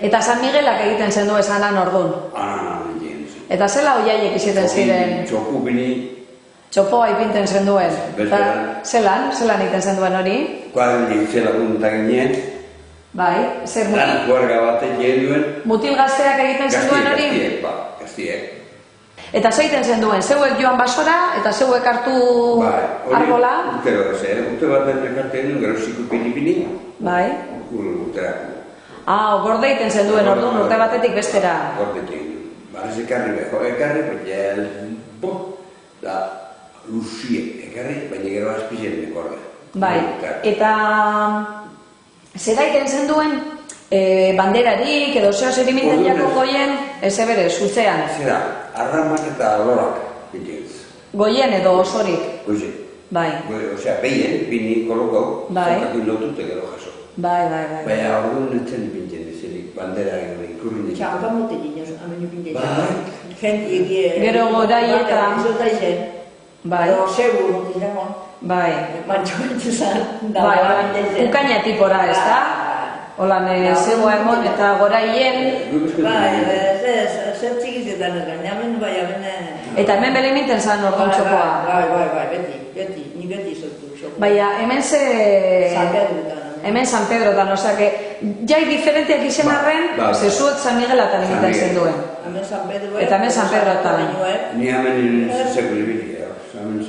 Eta San Miguelak egiten zen du esanan orduan. Eta zela hoiaiek izaten ziren? Txopu bini. Txopoa ipinten zen duen. Zelan egiten zen duen hori? Kuadren egizela gunta ginen. Bai, zer mutil? Lan kuarga batek egin duen. Mutil gazteak egiten zen duen hori? Gaztiek. Eta zeiten zen duen, zeuek joan basora eta zeuek hartu arbola? Urte baten ekartzen, gero ziku pini-pini. Bai. Urterako. Gorde egiten zen duen orduan, urte batetik bestera. Gordetik. Barrez ekarri beho, baina da luzie ekarri, baina gero azpizen dekorde. Bai, eta zera egiten zen duen banderarik edo zeo zeriminten jako goien, ez ebere, zuzean. Zera, arramak eta lorak bitez. Goien edo osorik? Goien. Bai. Osea, behien, bini kolokau, zokatu lotute gero jaso. Bai. Baina orduan netzen pintzen dizelik, bandera egin ikurrin dizelik. Txampa motekin, amenu pintzen. Gente egie. Gero gorai eta... Zota izen. Bai. Segur, izango. Bai. Mantxo entzuzan. Bai, ukaina tipora, ez da? Holan, zegoa emon eta goraien... Bai, zer txikizetan egan, hemen bai, hemen... Eta hemen beliminten zan orduan txokoa? Bai, beti, ni beti izotu txokoa. Baina, hemen ze... San Pedrotan. Hemen San Pedrotan, osea, que jai diferenteak izen arren, zezuek San Miguelatan egiten zen duen. Hemen San Pedro... Eta hemen San Pedrotan. Ni hemen zeko libili, hemen